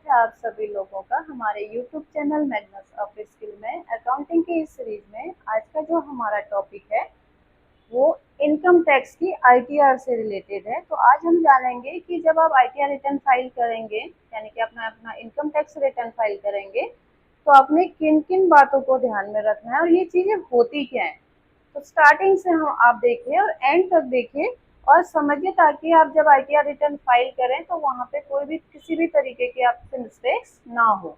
है आप सभी लोगों का हमारे YouTube channel Magnus office skill में अकाउंटिंग की इस सीरीज में। आज का जो हमारा टॉपिक है वो इनकम टैक्स की आईटीआर से रिलेटेड है। तो आज हम जानेंगे कि जब आप आईटीआर रिटर्न फाइल करेंगे, यानी कि अपना अपना इनकम टैक्स रिटर्न फाइल करेंगे, तो आपने किन किन बातों को ध्यान में रखना है और ये चीज़ें होती क्या हैं। तो स्टार्टिंग से हम आप देखिए और एंड तक देखिए और समझिए, ताकि आप जब आईटीआर रिटर्न फाइल करें तो वहाँ पे कोई भी किसी भी तरीके की आपसे मिस्टेक्स ना हो।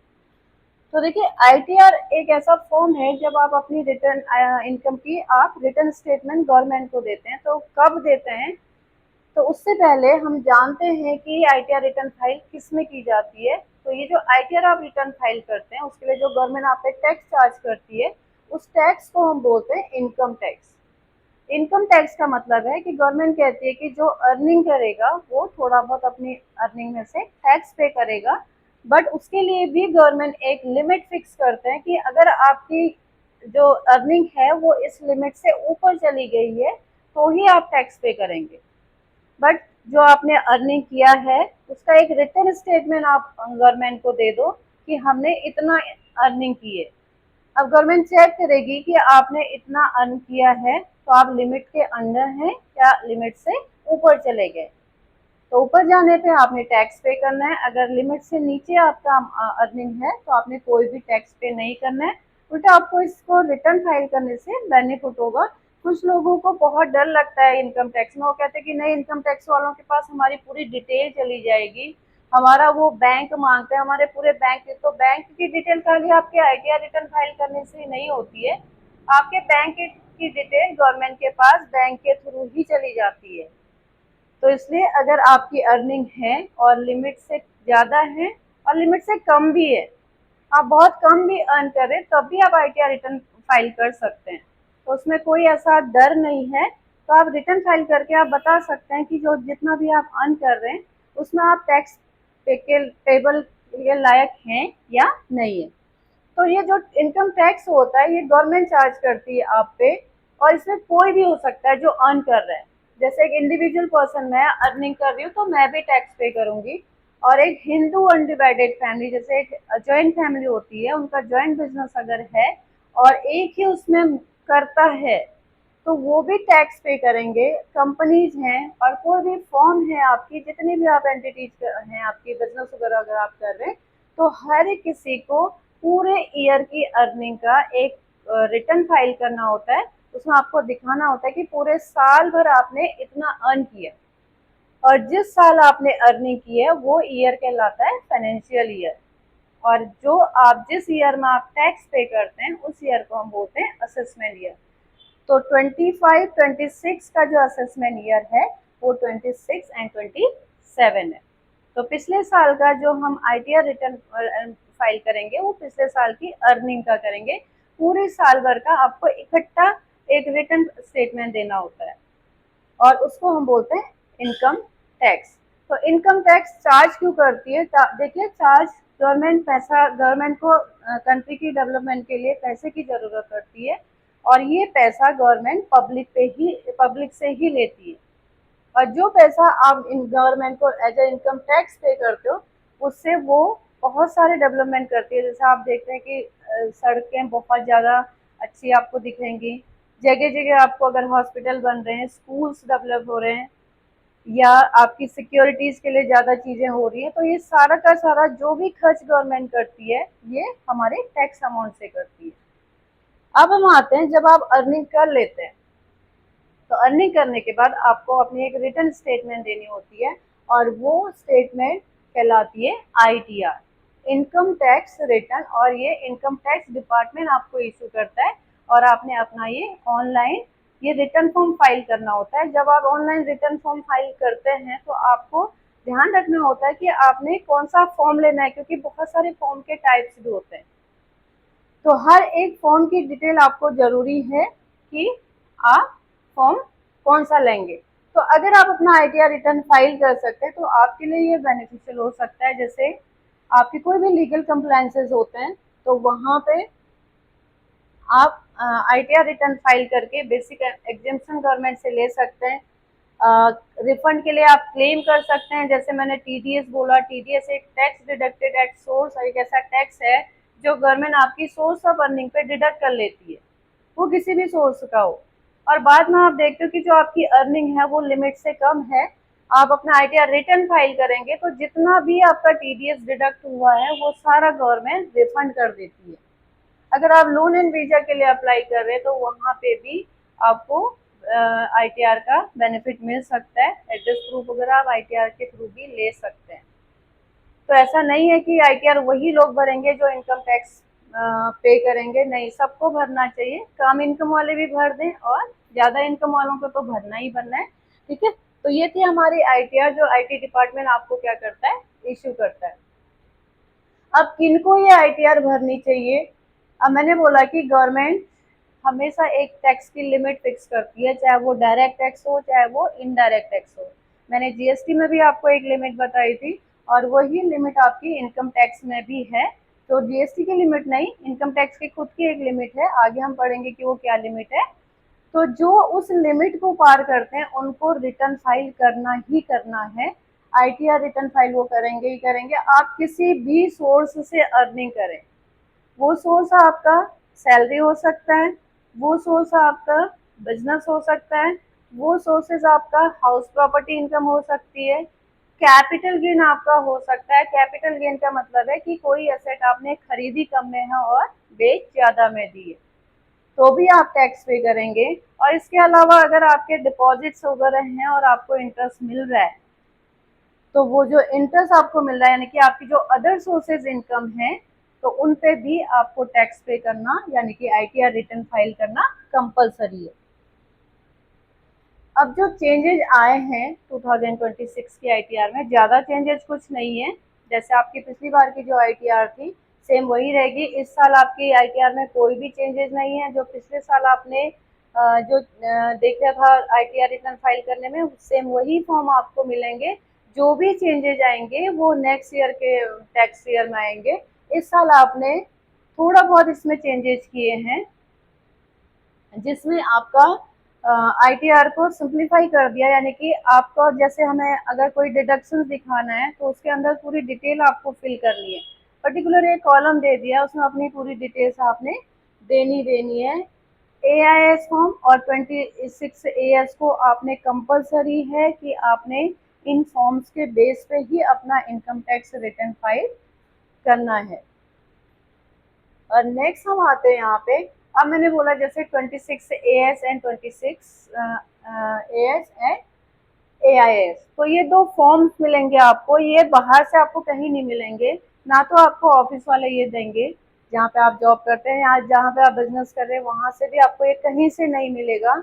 तो देखिए, आईटीआर एक ऐसा फॉर्म है जब आप अपनी रिटर्न इनकम की आप रिटर्न स्टेटमेंट गवर्नमेंट को देते हैं। तो कब देते हैं, तो उससे पहले हम जानते हैं कि आईटीआर रिटर्न फाइल किस में की जाती है। तो ये जो आईटीआर आप रिटर्न फाइल करते हैं उसके लिए जो गवर्नमेंट आप पे टैक्स चार्ज करती है, उस टैक्स को हम बोलते हैं इनकम टैक्स। इनकम टैक्स का मतलब है कि गवर्नमेंट कहती है कि जो अर्निंग करेगा वो थोड़ा बहुत अपनी अर्निंग में से टैक्स पे करेगा, बट उसके लिए भी गवर्नमेंट एक लिमिट फिक्स करते हैं कि अगर आपकी जो अर्निंग है वो इस लिमिट से ऊपर चली गई है तो ही आप टैक्स पे करेंगे। बट जो आपने अर्निंग किया है उसका एक रिटर्न स्टेटमेंट आप गवर्नमेंट को दे दो कि हमने इतना अर्निंग की है। अब गवर्नमेंट चेक करेगी कि आपने इतना अर्न किया है तो आप लिमिट के अंडर हैं या लिमिट से ऊपर चले गए। तो ऊपर जाने पे आपने टैक्स पे करना है, अगर लिमिट से नीचे आपका अर्निंग है तो आपने कोई भी टैक्स पे नहीं करना है। उल्टा आपको इसको रिटर्न फाइल करने से बेनिफिट होगा। कुछ लोगों को बहुत डर लगता है इनकम टैक्स में, वो कहते हैं कि नहीं, इनकम टैक्स वालों के पास हमारी पूरी डिटेल चली जाएगी, हमारा वो बैंक मांगते हैं हमारे पूरे बैंक की। तो बैंक की डिटेल खाली आपके आईटीआर रिटर्न फाइल करने से नहीं होती है, आपके बैंक की डिटेल गवर्नमेंट के पास बैंक के थ्रू ही चली जाती है। तो इसलिए अगर आपकी अर्निंग है और लिमिट से ज़्यादा है और लिमिट से कम भी है, आप बहुत कम भी अर्न कर रहे तब भी आप आईटीआर रिटर्न फाइल कर सकते हैं। तो उसमें कोई ऐसा डर नहीं है। तो आप रिटर्न फाइल करके आप बता सकते हैं कि जो जितना भी आप अर्न कर रहे हैं उसमें आप टैक्स पेबल के लायक हैं या नहीं है। तो ये जो इनकम टैक्स होता है ये गवर्नमेंट चार्ज करती है आप पे, और इसमें कोई भी हो सकता है जो अर्न कर रहा है। जैसे एक इंडिविजुअल पर्सन, मैं अर्निंग कर रही हूँ तो मैं भी टैक्स पे करूंगी। और एक हिंदू अनडिवाइडेड फैमिली, जैसे एक जॉइंट फैमिली होती है, उनका जॉइंट बिजनेस अगर है और एक ही उसमें करता है तो वो भी टैक्स पे करेंगे। कंपनीज हैं और कोई भी फॉर्म है आपकी, जितनी भी आप एंटिटीज हैं आपकी बिजनेस वगैरह अगर आप कर रहे हैं, तो हर एक किसी को पूरे ईयर की अर्निंग का एक रिटर्न फाइल करना होता है। उसमें आपको दिखाना होता है कि पूरे साल भर आपने इतना अर्न किया, और जिस साल आपने अर्निंग की है वो ईयर कहलाता है फाइनेंशियल ईयर। और जो आप जिस ईयर में आप टैक्स पे करते हैं उस ईयर को हम बोलते हैं असेसमेंट ईयर। तो 25-26 का जो असेसमेंट ईयर है वो 26 एंड 27 है। तो पिछले साल का जो हम आईटीआर रिटर्न फाइल करेंगे वो पिछले साल की अर्निंग का करेंगे। पूरे साल भर का आपको इकट्ठा एक रिटर्न स्टेटमेंट देना होता है और उसको हम बोलते हैं इनकम टैक्स। तो इनकम टैक्स चार्ज क्यों करती है? देखिए, चार्ज गवर्नमेंट पैसा, गवर्नमेंट को कंट्री की डेवलपमेंट के लिए पैसे की ज़रूरत पड़ती है, और ये पैसा गवर्नमेंट पब्लिक से ही लेती है। और जो पैसा आप इन गवर्नमेंट को एज ए इनकम टैक्स पे करते हो उससे वो बहुत सारे डेवलपमेंट करती है। जैसे आप देखते हैं कि सड़कें बहुत ज़्यादा अच्छी आपको दिखेंगी, जगह जगह आपको अगर हॉस्पिटल बन रहे हैं, स्कूल्स डेवलप हो रहे हैं, या आपकी सिक्योरिटीज के लिए ज़्यादा चीज़ें हो रही हैं। तो ये सारा का सारा जो भी खर्च गवर्नमेंट करती है ये हमारे टैक्स अमाउंट से करती है। अब हम आते हैं, जब आप अर्निंग कर लेते हैं तो अर्निंग करने के बाद आपको अपनी एक रिटर्न स्टेटमेंट देनी होती है, और वो स्टेटमेंट कहलाती है आईटीआर, इनकम टैक्स रिटर्न। और ये इनकम टैक्स डिपार्टमेंट आपको इशू करता है, और आपने अपना ये ऑनलाइन ये रिटर्न फॉर्म फाइल करना होता है। जब आप ऑनलाइन रिटर्न फॉर्म फाइल करते हैं तो आपको ध्यान रखना होता है कि आपने कौन सा फॉर्म लेना है, क्योंकि बहुत सारे फॉर्म के टाइप्स भी होते हैं। तो हर एक फॉर्म की डिटेल आपको ज़रूरी है कि आप फॉर्म कौन सा लेंगे। तो अगर आप अपना आईटीआर रिटर्न फाइल कर सकते हैं तो आपके लिए ये बेनिफिशियल हो सकता है। जैसे आपके कोई भी लीगल कंप्लायंसेस होते हैं तो वहाँ पे आप आईटीआर रिटर्न फाइल करके बेसिक एग्जेम्पशन गवर्नमेंट से ले सकते हैं। रिफंड के लिए आप क्लेम कर सकते हैं। जैसे मैंने टीडीएस बोला, टीडीएस एक टैक्स डिडक्टेड एट सोर्स, एक ऐसा टैक्स है जो गवर्नमेंट आपकी सोर्स ऑफ अर्निंग पे डिडक्ट कर लेती है, वो किसी भी सोर्स का हो। और बाद में आप देखते हो कि जो आपकी अर्निंग है वो लिमिट से कम है, आप अपना आईटीआर रिटर्न फाइल करेंगे तो जितना भी आपका टीडीएस डिडक्ट हुआ है वो सारा गवर्नमेंट रिफंड कर देती है। अगर आप लोन एंड वीजा के लिए अप्लाई कर रहे हैं तो वहाँ पे भी आपको आईटीआर का बेनिफिट मिल सकता है। एड्रेस प्रूफ वगैरह आप आईटीआर के थ्रू भी ले सकते हैं। तो ऐसा नहीं है कि आईटीआर वही लोग भरेंगे जो इनकम टैक्स पे करेंगे, नहीं, सबको भरना चाहिए। कम इनकम वाले भी भर दें और ज़्यादा इनकम वालों को तो भरना ही भरना है। ठीक है, तो ये थी हमारी आईटीआर जो आईटी डिपार्टमेंट आपको क्या करता है, इश्यू करता है। अब किनको ये आईटीआर भरनी चाहिए? अब मैंने बोला कि गवर्नमेंट हमेशा एक टैक्स की लिमिट फिक्स करती है, चाहे वो डायरेक्ट टैक्स हो चाहे वो इनडायरेक्ट टैक्स हो। मैंने जीएसटी में भी आपको एक लिमिट बताई थी और वही लिमिट आपकी इनकम टैक्स में भी है। तो जीएसटी की लिमिट नहीं, इनकम टैक्स की खुद की एक लिमिट है, आगे हम पढ़ेंगे कि वो क्या लिमिट है। तो जो उस लिमिट को पार करते हैं उनको रिटर्न फाइल करना ही करना है। आईटीआर रिटर्न फाइल वो करेंगे ही करेंगे। आप किसी भी सोर्स से अर्निंग करें, वो सोर्स आपका सैलरी हो सकता है, वो सोर्स आपका बिजनेस हो सकता है, वो सोर्सेज आपका हाउस प्रॉपर्टी इनकम हो सकती है, कैपिटल गेन आपका हो सकता है। कैपिटल गेन का मतलब है कि कोई एसेट आपने खरीदी कम में है और बेच ज्यादा में दी है, तो भी आप टैक्स पे करेंगे। और इसके अलावा अगर आपके डिपॉजिट्स वगैरह हैं और आपको इंटरेस्ट मिल रहा है, तो वो जो इंटरेस्ट आपको मिल रहा है यानी कि आपकी जो अदर सोर्सेज इनकम है, तो उन पे भी आपको टैक्स पे करना यानी कि आईटीआर रिटर्न फाइल करना कंपलसरी है। अब जो चेंजेज आए हैं 2026 की आईटीआर में, ज़्यादा चेंजेस कुछ नहीं है। जैसे आपकी पिछली बार की जो आईटीआर थी सेम वही रहेगी। इस साल आपकी आईटीआर में कोई भी चेंजेस नहीं है। जो पिछले साल आपने जो देखा था आईटीआर रिटर्न फाइल करने में, सेम वही फॉर्म आपको मिलेंगे। जो भी चेंजेज आएंगे वो नेक्स्ट ईयर के टैक्स ईयर में आएंगे। इस साल आपने थोड़ा बहुत इसमें चेंजेस किए हैं, जिसमें आपका आईटीआर को सिंप्लीफाई कर दिया। यानी कि आपका जैसे हमें अगर कोई डिडक्शन दिखाना है तो उसके अंदर पूरी डिटेल आपको फिल करनी है। पर्टिकुलर एक कॉलम दे दिया, उसमें अपनी पूरी डिटेल्स आपने देनी है। एआईएस फॉर्म और 26 एएस को आपने कंपलसरी है कि आपने इन फॉर्म्स के बेस पे ही अपना इनकम टैक्स रिटर्न फाइल करना है। और नेक्स्ट हम आते हैं यहाँ पे। अब मैंने बोला जैसे 26 as and 26 as and AIS, तो ये दो फॉर्म्स मिलेंगे आपको। ये बाहर से आपको कहीं नहीं मिलेंगे, ना तो आपको ऑफिस वाले ये देंगे जहाँ पे आप जॉब करते हैं या जहाँ पे आप बिजनेस कर रहे हैं वहाँ से भी आपको ये कहीं से नहीं मिलेगा।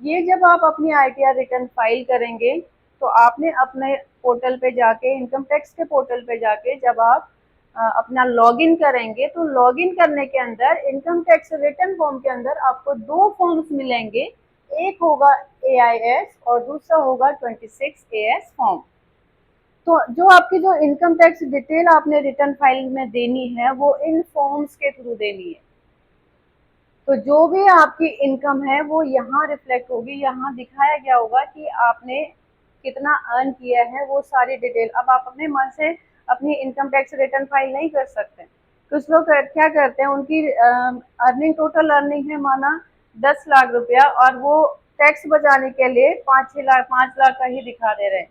ये जब आप अपनी आईटीआर रिटर्न फाइल करेंगे तो आपने अपने पोर्टल पे जाके, इनकम टैक्स के पोर्टल पे जाके जब आप अपना लॉगिन करेंगे तो लॉगिन करने के अंदर इनकम टैक्स रिटर्न फॉर्म के अंदर आपको दो फॉर्म्स मिलेंगे। एक होगा एआईएस और दूसरा होगा 26 एएस फॉर्म। तो जो आपकी जो इनकम टैक्स डिटेल आपने रिटर्न फाइल में देनी है वो इन फॉर्म्स के थ्रू देनी है। तो जो भी आपकी इनकम है वो यहाँ रिफ्लेक्ट होगी, यहाँ दिखाया गया होगा कि आपने कितना अर्न किया है, वो सारी डिटेल। अब आप अपने मन से अपनी इनकम टैक्स रिटर्न फाइल नहीं कर सकते। कुछ लोग क्या करते हैं, उनकी अर्निंग, टोटल अर्निंग है माना 10 लाख रुपया और वो टैक्स बचाने के लिए 5-6 लाख 5 लाख का ही दिखा दे रहे हैं।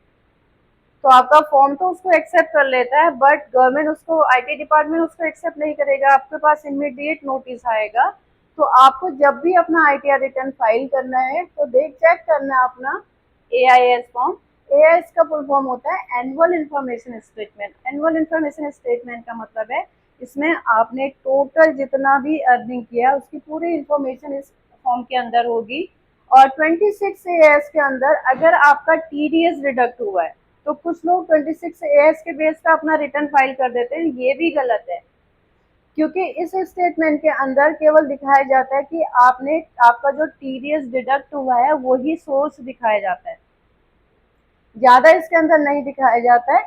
तो आपका फॉर्म तो उसको एक्सेप्ट कर लेता है, बट गवर्नमेंट उसको, आईटी डिपार्टमेंट उसको एक्सेप्ट नहीं करेगा, आपके पास इमीडिएट नोटिस आएगा। तो आपको जब भी अपना आईटीआर रिटर्न फाइल करना है तो देख चेक करना है अपना एआईएस फॉर्म। एआईएस का फुल फॉर्म होता है annual information statement. Annual information statement का मतलब है इसमें आपने टोटल जितना भी अर्निंग किया उसकी पूरी इंफॉर्मेशन इस फॉर्म के अंदर होगी। और 26 एएस के अंदर अगर आपका टीडीएस डिडक्ट हुआ है तो कुछ लोग 26 एएस के बेस पे अपना रिटर्न फाइल कर देते हैं, ये भी गलत है। क्योंकि इस स्टेटमेंट के अंदर केवल दिखाया जाता है कि आपने, आपका जो टीडीएस डिडक्ट हुआ है वही सोर्स दिखाया जाता है, ज्यादा इसके अंदर नहीं दिखाया जाता है।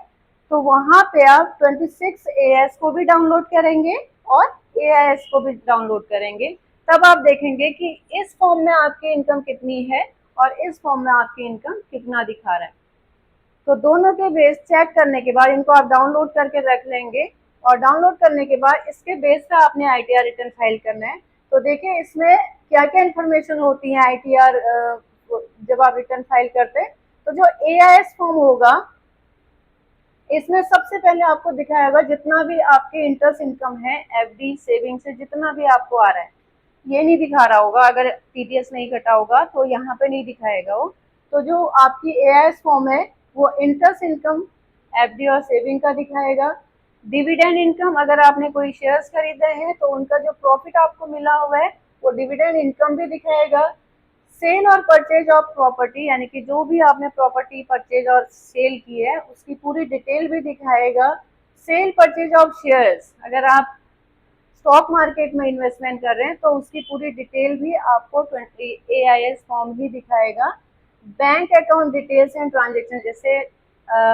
तो वहां पे आप 26 एएस को भी डाउनलोड करेंगे और एआईएस को भी डाउनलोड करेंगे, तब आप देखेंगे कि इस फॉर्म में आपकी इनकम कितनी है और इस फॉर्म में आपकी इनकम कितना दिखा रहा है। तो दोनों के बेस चेक करने के बाद इनको आप डाउनलोड करके रख लेंगे, और डाउनलोड करने के बाद इसके बेस पे आपने आईटीआर रिटर्न फाइल करना है। तो देखिए इसमें क्या क्या इन्फॉर्मेशन होती है आईटीआर जब आप रिटर्न फाइल करते हैं। तो जो एआईएस फॉर्म होगा इसमें सबसे पहले आपको दिखाएगा जितना भी आपके इंटरेस्ट इनकम है, एफडी सेविंग से जितना भी आपको आ रहा है, ये नहीं दिखा रहा होगा। अगर टीडीएस नहीं कटा होगा तो यहाँ पे नहीं दिखाएगा वो। तो जो आपकी एआईएस फॉर्म है वो इंटरेस्ट इनकम, एफडी और सेविंग का दिखाएगा। डिविडेंड इनकम, अगर आपने कोई शेयर्स खरीदे हैं तो उनका जो प्रॉफिट आपको मिला हुआ है वो डिविडेंड इनकम भी दिखाएगा। सेल और परचेज ऑफ प्रॉपर्टी, यानी कि जो भी आपने प्रॉपर्टी परचेज और सेल की है उसकी पूरी डिटेल भी दिखाएगा। सेल परचेज ऑफ शेयर्स, अगर आप स्टॉक मार्केट में इन्वेस्टमेंट कर रहे हैं तो उसकी पूरी डिटेल भी आपको एआईएस फॉर्म ही दिखाएगा। Bank account details and transaction, जैसे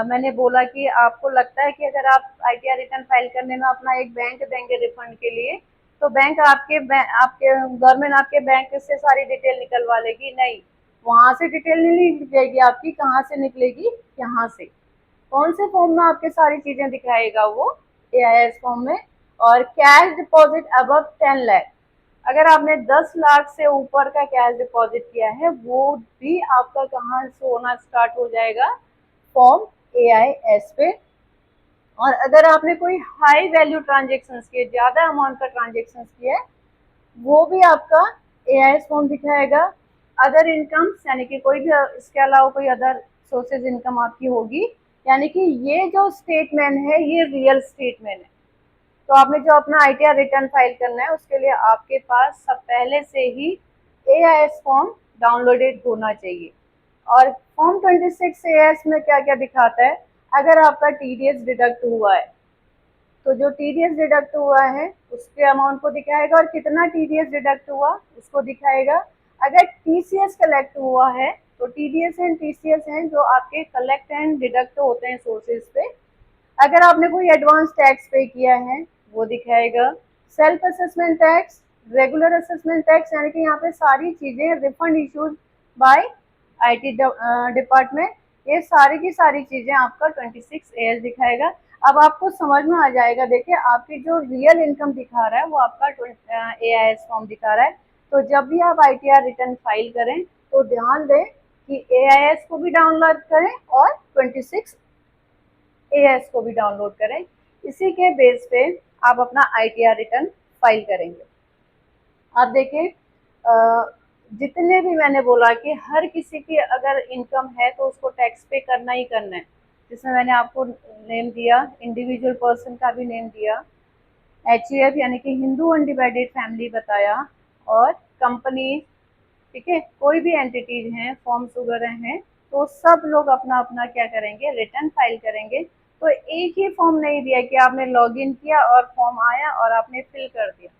मैंने बोला कि आपको लगता है कि अगर आप आईटीआर रिटर्न फाइल करने में अपना एक बैंक देंगे रिफंड के लिए, तो बैंक आपके गवर्नमेंट आपके बैंक से सारी डिटेल निकलवा लेगी। नहीं, वहां से डिटेल नहीं निकलेगी आपकी, कहाँ से निकलेगी, यहाँ से। कौन से फॉर्म में आपके सारी चीजें दिखाएगा वो, एआईएस फॉर्म में। और कैश डिपॉजिट अबव 10 लाख, अगर आपने 10 लाख से ऊपर का कैश डिपॉजिट किया है वो भी आपका कहाँ से होना स्टार्ट हो जाएगा, फॉर्म एआईएस पे। और अगर आपने कोई हाई वैल्यू ट्रांजेक्शन किए, ज्यादा अमाउंट का ट्रांजेक्शन किया है, वो भी आपका एआईएस फॉर्म दिखाएगा। अदर इनकम, यानी कि कोई भी इसके अलावा कोई अदर सोर्सेज इनकम आपकी होगी, यानी कि ये जो स्टेटमेंट है ये रियल स्टेटमेंट है। तो आपने जो अपना आईटीआर रिटर्न फाइल करना है उसके लिए आपके पास सब पहले से ही एआईएस फॉर्म डाउनलोडेड होना चाहिए। और फॉर्म 26 एआईएस में क्या क्या दिखाता है, अगर आपका टीडीएस डिडक्ट हुआ है तो जो टीडीएस डिडक्ट हुआ है उसके अमाउंट को दिखाएगा, और कितना टीडीएस डिडक्ट हुआ उसको दिखाएगा। अगर टीसीएस कलेक्ट हुआ है तो टीडीएस एंड टीसीएस हैं जो आपके कलेक्ट एंड डिडक्ट होते हैं सोर्सेज पे। अगर आपने कोई एडवांस टैक्स पे किया है वो दिखाएगा। Self assessment tax, regular assessment tax, यानी कि यहाँ पे सारी चीजें refund issued by IT department, ये सारी की सारी चीजें आपका 26 एएस दिखाएगा। अब आपको समझ में आ जाएगा। देखिए आपकी जो रियल इनकम दिखा रहा है वो आपका एआईएस फॉर्म दिखा रहा है। तो जब भी आप आईटीआर रिटर्न फाइल करें तो ध्यान दें कि एआईएस को भी डाउनलोड करें और 26 एएस को भी डाउनलोड करें। इसी के बेस पे आप अपना आईटीआर रिटर्न फाइल करेंगे। आप देखिए जितने भी मैंने बोला कि हर किसी की अगर इनकम है तो उसको टैक्स पे करना ही करना है। जिसमें मैंने आपको नेम दिया, इंडिविजुअल पर्सन का भी नेम दिया, एचयूएफ यानी कि हिंदू अनडिवाइडेड फैमिली बताया, और कंपनी, ठीक है, कोई भी एंटिटीज हैं, फॉर्म्स वगैरह हैं, तो सब लोग अपना अपना क्या करेंगे, रिटर्न फाइल करेंगे। तो एक ही फॉर्म नहीं दिया कि आपने लॉगिन किया और फॉर्म आया और आपने फिल कर दिया।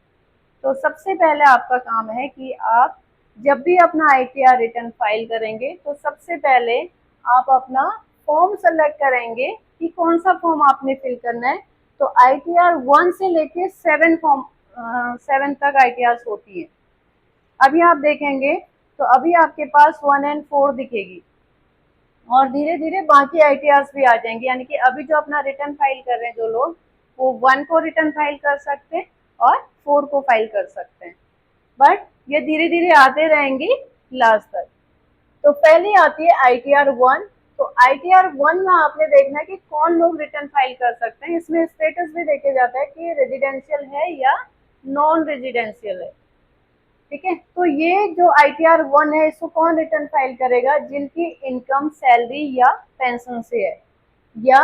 तो सबसे पहले आपका काम है कि आप जब भी अपना आईटीआर रिटर्न फाइल करेंगे तो सबसे पहले आप अपना फॉर्म सेलेक्ट करेंगे कि कौन सा फॉर्म आपने फिल करना है। तो आईटीआर 1 से लेके 7 फॉर्म 7 तक आईटीआर होती है। अभी आप देखेंगे तो अभी आपके पास 1 एंड 4 दिखेगी, और धीरे धीरे बाकी आईटीआर्स भी आ जाएंगे। यानी कि अभी जो अपना रिटर्न फाइल कर रहे हैं जो लोग, वो 1 को रिटर्न फाइल कर सकते हैं और 4 को फाइल कर सकते हैं, बट ये धीरे धीरे आते रहेंगी लास्ट तक। तो पहली आती है आईटीआर 1। तो आईटीआर 1 में आपने देखना है कि कौन लोग रिटर्न फाइल कर सकते हैं। इसमें स्टेटस भी देखे जाता है कि रेजिडेंशियल है या नॉन रेजिडेंशियल है, ठीक है। तो ये जो आईटीआर 1 है इसको कौन रिटर्न फाइल करेगा, जिनकी इनकम सैलरी या पेंशन से है, या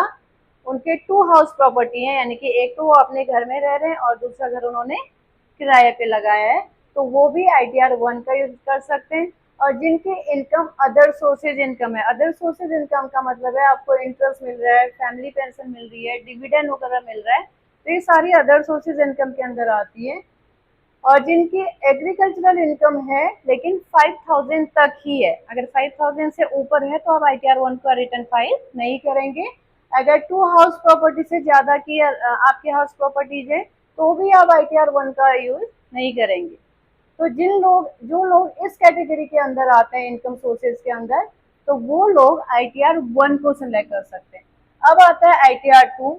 उनके 2 हाउस प्रॉपर्टी है, यानी कि एक तो वो अपने घर में रह रहे हैं और दूसरा घर उन्होंने किराए पे लगाया है, तो वो भी आईटीआर 1 का यूज कर सकते हैं। और जिनकी इनकम अदर सोर्सेज इनकम है, अदर सोर्सेज इनकम का मतलब है आपको इंटरेस्ट मिल रहा है, फैमिली पेंशन मिल रही है, डिविडेंड वगैरह मिल रहा है, तो ये सारी अदर सोर्सेज इनकम के अंदर आती है। और जिनकी एग्रीकल्चरल इनकम है लेकिन 5000 तक ही है, अगर 5000 से ऊपर है तो आप आईटीआर 1 का रिटर्न फाइल नहीं करेंगे। अगर 2 हाउस प्रॉपर्टी से ज्यादा की आपके हाउस प्रॉपर्टीज है तो भी आप आईटीआर 1 का यूज नहीं करेंगे। तो जो लोग इस कैटेगरी के अंदर आते हैं इनकम सोर्सेज के अंदर, तो वो लोग ITR 1 को सिलेक्ट कर सकते हैं। अब आता है ITR 2।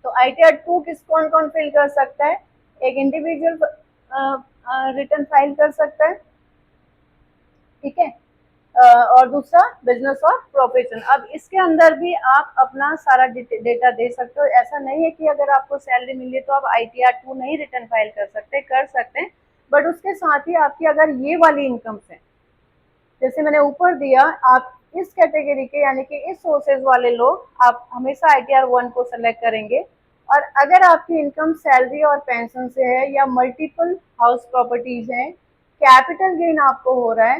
तो ITR 2 किस कौन कौन फिल कर सकता है? एक इंडिविजुअल रिटर्न फाइल कर सकता है, ठीक है, और दूसरा बिजनेस और प्रोफेशन। अब इसके अंदर भी आप अपना सारा डेटा दे सकते हो। ऐसा नहीं है कि अगर आपको सैलरी मिली तो आप ITR 2 नहीं रिटर्न फाइल कर सकते हैं, बट उसके साथ ही आपकी अगर ये वाली इनकम है, जैसे मैंने ऊपर दिया, आप इस कैटेगरी के यानी कि इस सोर्सेज वाले लोग आप हमेशा ITR 1 को सेलेक्ट करेंगे। और अगर आपकी इनकम सैलरी और पेंशन से है या मल्टीपल हाउस प्रॉपर्टीज हैं, कैपिटल गेन आपको हो रहा है,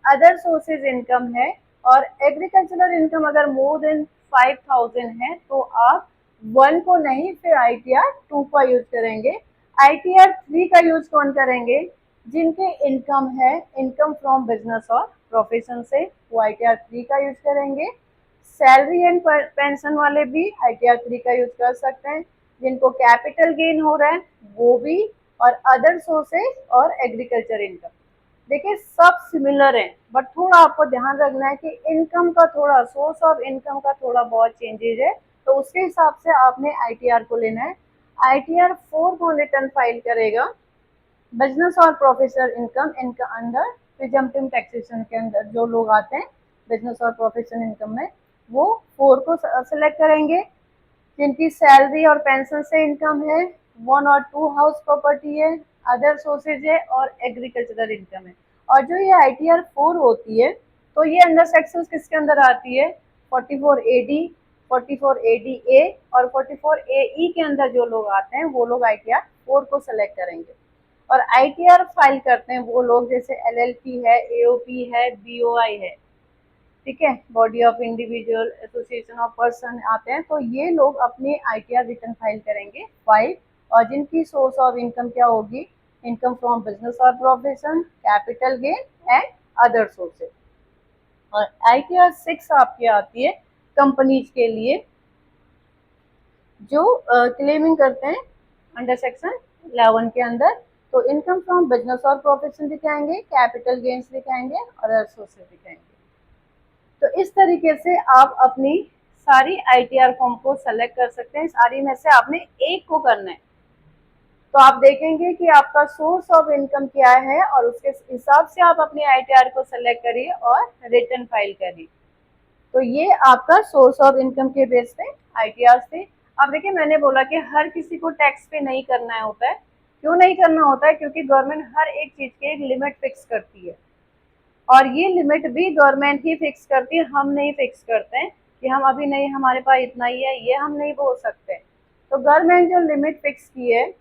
अदर सोर्सेज इनकम है, और एग्रीकल्चरल इनकम अगर मोर देन 5000 है, तो आप 1 को नहीं फिर ITR 2 का यूज करेंगे। ITR 3 का यूज कौन करेंगे? जिनके इनकम है इनकम फ्रॉम बिजनेस और प्रोफेशन से, वो ITR 3 का यूज करेंगे। सैलरी एंड पेंशन वाले भी ITR 3 का यूज कर सकते हैं। जिनको कैपिटल गेन हो रहा है वो भी, और अदर सोर्सेज और एग्रीकल्चर इनकम। देखिए सब सिमिलर है, बट थोड़ा आपको ध्यान रखना है कि इनकम का थोड़ा, सोर्स ऑफ इनकम का थोड़ा बहुत चेंजेज है, तो उसके हिसाब से आपने ITR को लेना है। ITR 4 कौन रिटर्न फाइल करेगा? बिजनेस और प्रोफेशनल इनकम इनका अंडर प्रिजम्पटिव टैक्सेशन के अंदर जो लोग आते हैं बिजनेस और प्रोफेशनल इनकम में, वो 4 को सिलेक्ट करेंगे। जिनकी सैलरी और पेंशन से इनकम है, 1 और 2 हाउस प्रॉपर्टी है, अदर सोर्सेज है, और एग्रीकल्चरल इनकम है। और जो ये ITR 4 होती है, तो ये अंडर सेक्शन किसके अंदर आती है? 44AD, 44ADA और 44AE के अंदर जो लोग आते हैं वो लोग ITR 4 को सिलेक्ट करेंगे। और ITR फाइल करते हैं वो लोग जैसे LLP है, AOP है, BOI है, ठीक है, body of individual, association of person आते हैं, तो ये लोग अपने ITR रिटर्न फाइल करेंगे 5। और जिनकी सोर्स ऑफ इनकम क्या होगी? इनकम फ्रॉम बिजनेस और profession, capital gain and other sources. और ITR 6 आपकी आती है कंपनीज के लिए जो क्लेमिंग करते हैं अंडर सेक्शन 11 के अंदर। तो इनकम फ्रॉम बिजनेस और प्रोफेशन दिखाएंगे, कैपिटल गेन्स दिखाएंगे और अदर सोर्सेज दिखाएंगे। तो इस तरीके से आप अपनी सारी ITR फॉर्म को सेलेक्ट कर सकते हैं। सारी में से आपने एक को करना है। तो आप देखेंगे कि आपका सोर्स ऑफ इनकम क्या है और उसके हिसाब से आप अपनी ITR को सेलेक्ट करिए और रिटर्न फाइल करिए। तो ये आपका सोर्स ऑफ इनकम के बेस पे ITR थे। अब देखिए मैंने बोला कि हर किसी को टैक्स पे नहीं करना होता है। क्यों नहीं करना होता है? क्योंकि गवर्नमेंट हर एक चीज की एक लिमिट फिक्स करती है, और ये लिमिट भी गवर्नमेंट ही फिक्स करती है, हम नहीं फिक्स करते हैं कि हम अभी नहीं, हमारे पास इतना ही है, ये हम नहीं बोल सकते। तो गवर्नमेंट जो लिमिट फिक्स की है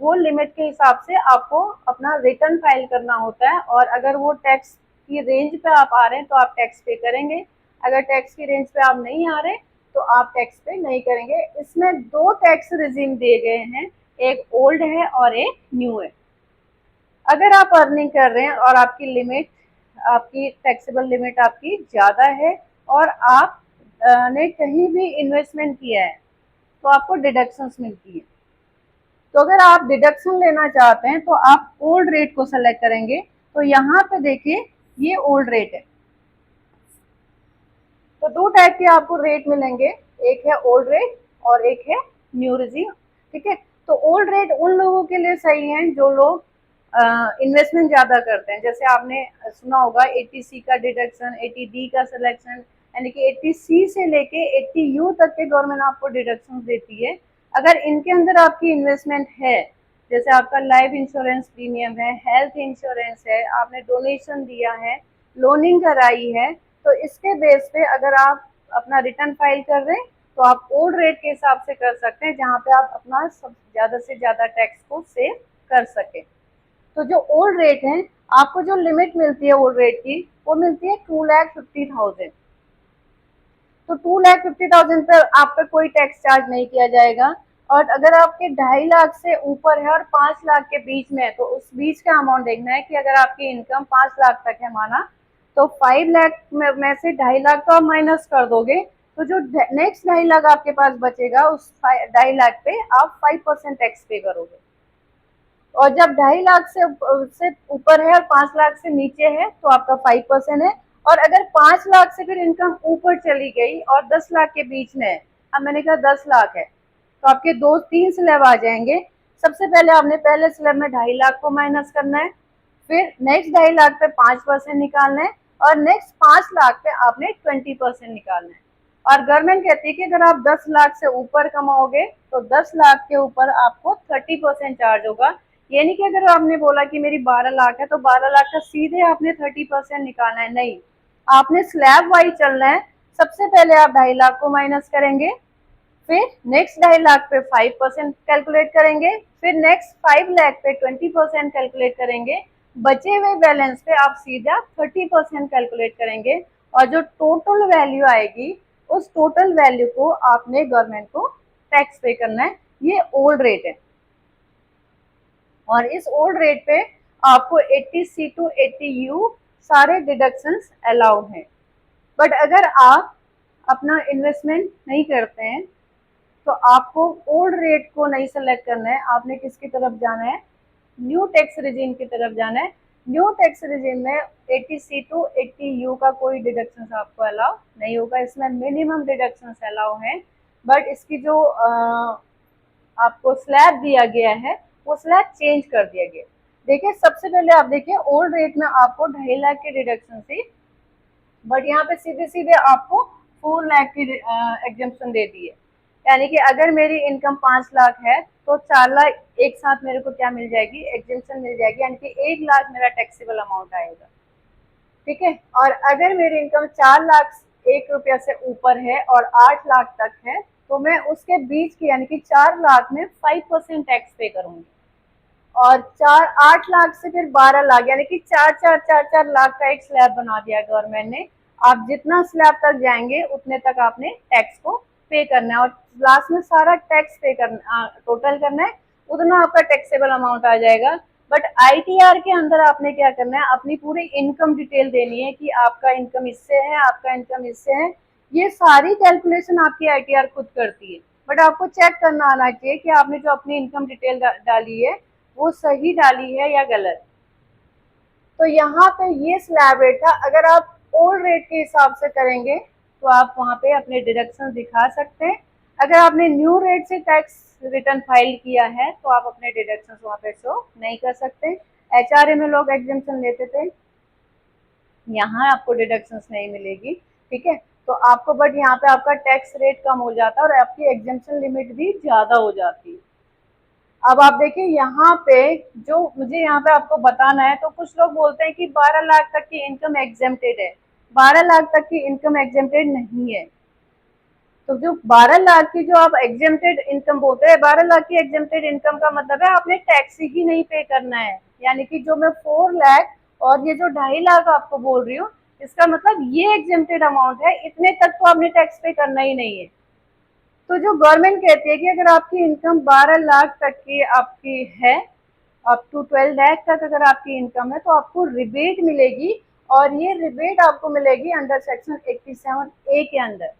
वो लिमिट के हिसाब से आपको अपना रिटर्न फाइल करना होता है। और अगर वो टैक्स की रेंज पे आप आ रहे हैं तो आप टैक्स पे करेंगे, अगर टैक्स की रेंज पे आप नहीं आ रहे तो आप टैक्स पे नहीं करेंगे। इसमें 2 टैक्स रिजीम दिए गए हैं, एक ओल्ड है और एक न्यू है। अगर आप अर्निंग कर रहे हैं और आपकी लिमिट, आपकी टैक्सेबल लिमिट आपकी ज़्यादा है और आप ने कहीं भी इन्वेस्टमेंट किया है, तो आपको डिडक्शंस मिलती है। तो अगर आप डिडक्शन लेना चाहते हैं तो आप ओल्ड रेट को सेलेक्ट करेंगे। तो यहाँ पे देखिए ये ओल्ड रेट है। तो 2 टाइप के आपको रेट मिलेंगे, एक है ओल्ड रेट और एक है न्यू रिजीम, ठीक है। तो ओल्ड रेट उन लोगों के लिए सही है जो लोग इन्वेस्टमेंट ज़्यादा करते हैं। जैसे आपने सुना होगा 80C का डिडक्शन, 80D का सिलेक्शन, यानी कि 80C से लेके 80U तक के गवर्नमेंट आपको डिडक्शन देती है। अगर इनके अंदर आपकी इन्वेस्टमेंट है, जैसे आपका लाइफ इंश्योरेंस प्रीमियम है, हेल्थ इंश्योरेंस है, आपने डोनेशन दिया है, लोनिंग कराई है, तो इसके बेस पे अगर आप अपना रिटर्न फाइल कर रहे हैं तो आप ओल्ड रेट के हिसाब से कर सकते हैं, जहाँ पे आप अपना सब ज़्यादा से ज़्यादा टैक्स को सेव कर सकें। तो जो ओल्ड रेट है, आपको जो लिमिट मिलती है ओल्ड रेट की, वो मिलती है 2,50,000। तो 2,50,000 पर आप पे कोई टैक्स चार्ज नहीं किया जाएगा। और अगर आपके 2.5 लाख से ऊपर है और 5 लाख के बीच में है, तो उस बीच का अमाउंट देखना है कि अगर आपकी इनकम 5 लाख तक है माना, तो 5 लाख में से 2.5 लाख तो आप माइनस कर दोगे, तो जो नेक्स्ट 2.5 लाख आपके पास बचेगा उस 2.5 लाख पे आप 5% टैक्स पे करोगे। और जब 2.5 लाख से ऊपर है और 5 लाख से नीचे है तो आपका 5% है। और अगर 5 लाख से फिर इनकम ऊपर चली गई और 10 लाख के बीच में है, अब मैंने कहा 10 लाख है तो आपके दो तीन स्लैब आ जाएंगे। सबसे पहले आपने पहले स्लैब में 2.5 लाख को माइनस करना है, फिर नेक्स्ट 2.5 लाख पे 5% निकालना है, और नेक्स्ट 5 लाख पे आपने 20% निकालना है। और गवर्नमेंट कहती है कि अगर आप 10 लाख से ऊपर कमाओगे तो 10 लाख के ऊपर आपको 30% चार्ज होगा। ये नहीं कि अगर आपने बोला कि मेरी 12 लाख है तो 12 लाख का सीधे आपने 30% निकालना है, नहीं, आपने स्लैब वाइज चलना है। सबसे पहले आप 2.5 लाख को माइनस करेंगे, फिर नेक्स्ट 2.5 लाख पे 5% कैलकुलेट करेंगे, फिर नेक्स्ट 5 लाख पे 20% कैलकुलेट करेंगे, बचे हुए बैलेंस पे आप सीधा 30% कैलकुलेट करेंगे, और जो टोटल वैल्यू आएगी उस टोटल वैल्यू को आपने गवर्नमेंट को टैक्स पे करना है। ये ओल्ड रेट है, और इस ओल्ड रेट पे आपको 80C टू 80U सारे डिडक्शंस अलाउ हैं। बट अगर आप अपना इन्वेस्टमेंट नहीं करते हैं तो आपको ओल्ड रेट को नहीं सेलेक्ट करना है, आपने किसकी तरफ जाना है, न्यू टैक्स रिजीम की तरफ जाना है। न्यू टैक्स रिजीम में 80C टू 80U का कोई डिडक्शन आपको अलाउ नहीं होगा, इसमें मिनिमम डिडक्शन अलाउ है। बट इसकी जो आपको स्लैब दिया गया है वो स्लैब चेंज कर दिया गया। देखिए सबसे पहले आप देखिए ओल्ड रेट में आपको 2.5 लाख के डिडक्शन थी, बट यहाँ पे सीधे सीधे आपको 4 लाख की एग्जेम्पशन दे दी है। यानी कि अगर मेरी इनकम 5 लाख है तो 4 लाख एक साथ मेरे को क्या मिल जाएगी, एग्जेम्पशन मिल जाएगी, यानी कि 1 लाख मेरा टैक्सेबल अमाउंट आएगा। ठीक है, और अगर मेरी इनकम 4 लाख 1 रुपया से ऊपर है और 8 लाख तक है तो मैं उसके बीच की यानी कि 4 लाख में 5% टैक्स पे करूंगी, और 8 लाख से फिर 12 लाख यानी कि 4 4 4 4 लाख का एक स्लैब बना दिया गवर्नमेंट ने। आप जितना स्लैब तक जाएंगे उतने तक आपने टैक्स को पे करना है, और लास्ट में सारा टैक्स पे करना, टोटल करना है, उतना आपका टैक्सेबल अमाउंट आ जाएगा। बट आईटीआर के अंदर आपने क्या करना है, अपनी पूरी इनकम डिटेल देनी है कि आपका इनकम इससे है, आपका इनकम इससे है। ये सारी कैलकुलेशन आपकी आईटीआर खुद करती है, बट आपको चेक करना आना चाहिए कि आपने जो अपनी इनकम डिटेल डाली है वो सही डाली है या गलत। तो यहाँ पे ये स्लैब रेट था, अगर आप ओल्ड रेट के हिसाब से करेंगे तो आप वहाँ पे अपने डिडक्शन दिखा सकते हैं। अगर आपने न्यू रेट से टैक्स रिटर्न फाइल किया है तो आप अपने डिडक्शन वहाँ पे शो नहीं कर सकते। एचआरए में लोग एग्जेम्पशन लेते थे, यहाँ आपको डिडक्शंस नहीं मिलेगी। ठीक है, तो आपको बट यहाँ पे आपका टैक्स रेट कम हो जाता है और आपकी एग्जेम्पशन लिमिट भी ज़्यादा हो जाती है। अब आप देखिए यहाँ पे जो मुझे यहाँ पे आपको बताना है, तो कुछ लोग बोलते हैं कि 12 लाख तक की इनकम एग्जेम्प्टेड है। 12 लाख तक की इनकम एग्जेम्प्टेड नहीं है। तो जो 12 लाख की जो आप एग्जेम्प्टेड इनकम बोलते हैं, 12 लाख की एग्जेम्प्टेड इनकम का मतलब है आपने टैक्स ही नहीं पे करना है। यानी कि जो मैं 4 लाख और ये जो 2.5 लाख आपको बोल रही हूँ, इसका मतलब ये एग्जेम्प्टेड अमाउंट है, इतने तक तो आपने टैक्स पे करना ही नहीं है। तो जो गवर्नमेंट कहती है कि अगर आपकी इनकम 12 लाख तक की आपकी है, अप टू 12 लाख तक अगर आपकी इनकम है तो आपको रिबेट मिलेगी, और ये रिबेट आपको मिलेगी अंडर सेक्शन 87A के अंदर।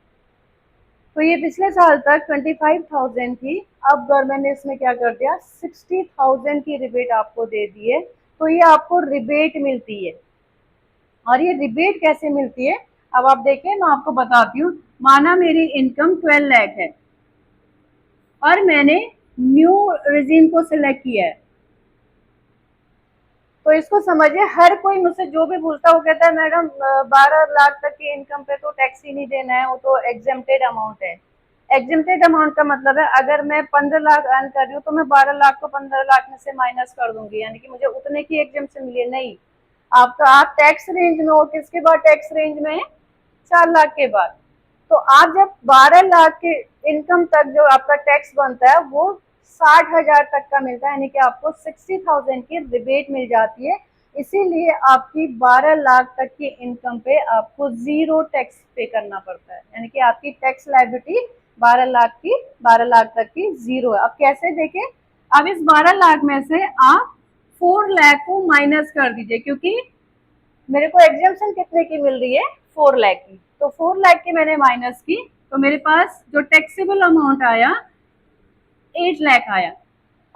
तो ये पिछले साल तक 25,000 थी, अब गवर्नमेंट ने इसमें क्या कर दिया, 60,000 की रिबेट आपको दे दी है। तो ये आपको रिबेट मिलती है, और ये रिबेट कैसे मिलती है अब आप देखिए, मैं आपको बताती हूँ। माना मेरी इनकम 12 लाख है और मैंने न्यू रिजीम को सिलेक्ट किया है, तो इसको समझिए, हर कोई मुझसे जो भी पूछता है वो कहता है मैडम 12 लाख तक की इनकम पे तो टैक्स ही नहीं देना है, वो तो एग्जेम्प्टेड अमाउंट है। एग्जेम्प्टेड अमाउंट का मतलब है अगर मैं 15 लाख अर्न कर रही हूँ तो मैं 12 लाख को 15 लाख में से माइनस कर दूंगी, यानी कि मुझे उतने की एग्जेम्पशन मिली है। नहीं, आपका आप टैक्स रेंज में हो, किसके बाद टैक्स रेंज में है, 4 लाख के बाद। तो आप जब 12 लाख के इनकम तक जो आपका टैक्स बनता है वो 60,000 तक का मिलता है, यानी कि आपको 60,000 की रिबेट मिल जाती है। इसीलिए आपकी 12 लाख तक की इनकम पे आपको जीरो टैक्स पे करना पड़ता है, यानी कि आपकी टैक्स लायबिलिटी 12 लाख तक की जीरो है। अब कैसे देखें, अब इस 12 लाख में से आप 4 लाख को माइनस कर दीजिए, क्योंकि मेरे को एग्जेम्पशन कितने की मिल रही है, 4 लाख की। तो 4 लाख की मैंने माइनस की तो मेरे पास जो टैक्सेबल अमाउंट आया 8 लाख आया।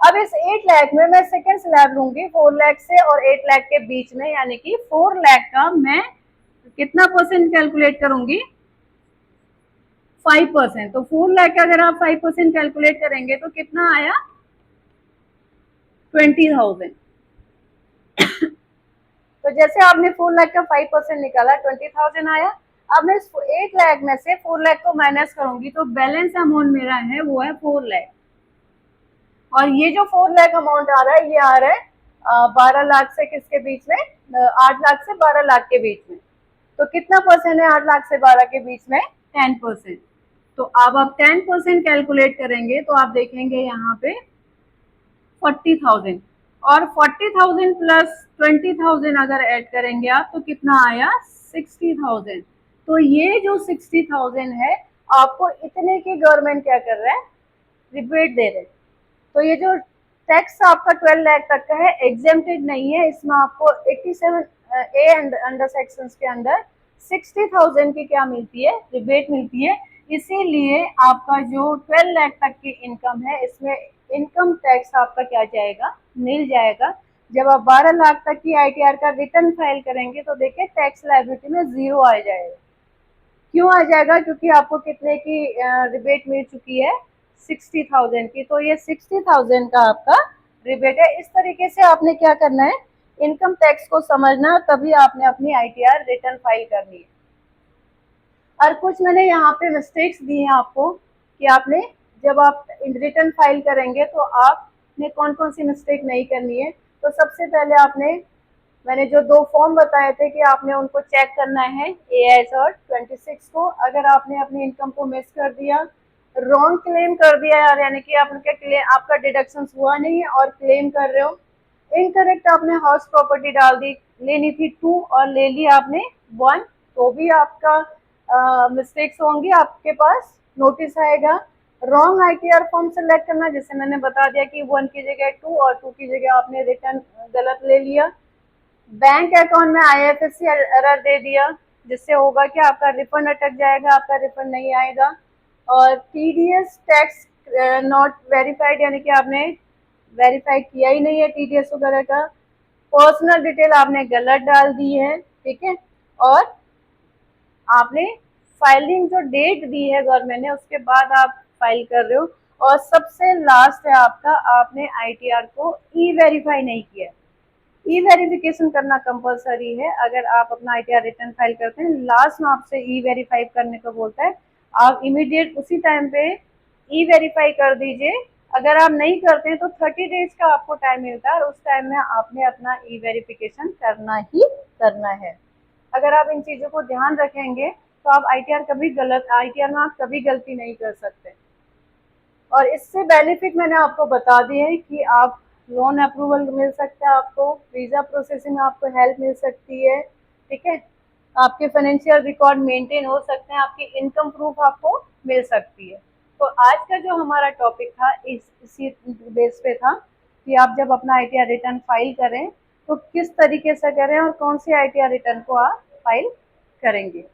अब इस 8 लाख में मैं सेकेंड स्लैब लूंगी 4 लाख से और 8 लाख के बीच में, यानी कि 4 लाख का मैं कितना परसेंट कैलकुलेट करूंगी, 5%। तो 4 लाख का अगर आप 5% कैलकुलेट करेंगे तो कितना आया, 20,000। तो जैसे आपने 4 लाख का 5% निकाला 20,000 आया। अब मैं 8 लाख में से 4 लाख को माइनस करूंगी तो बैलेंस अमाउंट मेरा है वो है 4 लाख। और ये जो 4 लाख अमाउंट आ रहा है ये आ रहा है 12 लाख से किसके बीच में, 8 लाख से 12 लाख के बीच में। तो कितना परसेंट है 8 लाख से 12 के बीच में, 10%। तो अब आप 10% कैलकुलेट करेंगे तो आप देखेंगे यहाँ पे 40,000, और 40,000 प्लस 20,000 अगर ऐड करेंगे आप तो कितना आया, 60,000। तो ये जो 60,000 है आपको इतने की गवर्नमेंट क्या कर रहा है, रिबेट दे रहे हैं। तो ये जो टैक्स आपका 12 लाख तक का है एग्जेम्प्टेड नहीं है, इसमें आपको 87 ए अंडर सेक्शंस के अंदर 60,000 की क्या मिलती है, रिबेट मिलती है। इसीलिए आपका जो 12 लाख तक की इनकम है इसमें इनकम टैक्स आपका क्या जाएगा, मिल जाएगा। जब आप 12 लाख तक की आईटीआर का रिटर्न फाइल करेंगे तो देखिए टैक्स लायबिलिटी में जीरो आ जाएगा। क्यों आ जाएगा, क्योंकि आपको कितने की रिबेट मिल चुकी है, 60,000 की। तो ये 60,000 का आपका रिबेट है। इस तरीके से आपने क्या करना है, इनकम टैक्स को समझना, तभी आपने अपनी आईटीआर रिटर्न फाइल करनी है। और कुछ मैंने यहाँ पे मिस्टेक्स दी हैं आपको कि आपने जब आप रिटर्न फाइल करेंगे तो आपने कौन कौन सी मिस्टेक नहीं करनी है। तो सबसे पहले आपने, मैंने जो 2 फॉर्म बताए थे कि आपने उनको चेक करना है, एएस और 26 को। अगर आपने अपनी इनकम को मिस कर दिया, रॉन्ग क्लेम कर दिया यार, यानी कि आपका क्लेम, आपका डिडक्शन हुआ नहीं है और क्लेम कर रहे हो, इनकरेक्ट आपने हाउस प्रॉपर्टी डाल दी, लेनी थी 2 और ले ली आपने 1, तो भी आपका मिस्टेक्स होंगी, आपके पास नोटिस आएगा। रॉन्ग आईटीआर फॉर्म सेलेक्ट करना, जैसे मैंने बता दिया कि 1 की जगह 2 और 2 की जगह आपने रिटर्न गलत ले लिया। बैंक अकाउंट में आईएफएससी एरर दे दिया, जिससे होगा कि आपका रिफंड अटक जाएगा, आपका रिफंड नहीं आएगा। और टीडीएस टैक्स नॉट वेरीफाइड, यानी कि आपने वेरीफाई किया ही नहीं है टीडीएस वगैरह का। पर्सनल डिटेल आपने गलत डाल दी है, ठीक है। और आपने फाइलिंग जो डेट दी है गवर्नमेंट ने उसके बाद आप फाइल कर रहे हो। और सबसे लास्ट है आपका, आपने आईटीआर को ई वेरीफाई नहीं किया। ई वेरिफिकेशन करना कंपलसरी है। अगर आप अपना आईटीआर रिटर्न फाइल करते हैं, लास्ट में आपसे ई वेरीफाई करने को बोलता है, आप इमीडिएट उसी टाइम पे ई वेरीफाई कर दीजिए। अगर आप नहीं करते हैं तो 30 डेज का आपको टाइम मिलता है और उस टाइम में आपने अपना ई वेरिफिकेशन करना ही करना है। अगर आप इन चीज़ों को ध्यान रखेंगे तो आप आईटीआर में आप कभी गलती नहीं कर सकते। और इससे बेनिफिट मैंने आपको बता दिए हैं कि आप लोन अप्रूवल मिल सकता है, आपको वीज़ा प्रोसेसिंग में आपको हेल्प मिल सकती है, ठीक है। आपके फाइनेंशियल रिकॉर्ड मेंटेन हो सकते हैं, आपकी इनकम प्रूफ आपको मिल सकती है। तो आज का जो हमारा टॉपिक था इसी बेस पे था कि आप जब अपना आईटीआर रिटर्न फाइल करें तो किस तरीके से करें और कौन सी आईटीआर रिटर्न को आप फाइल करेंगे।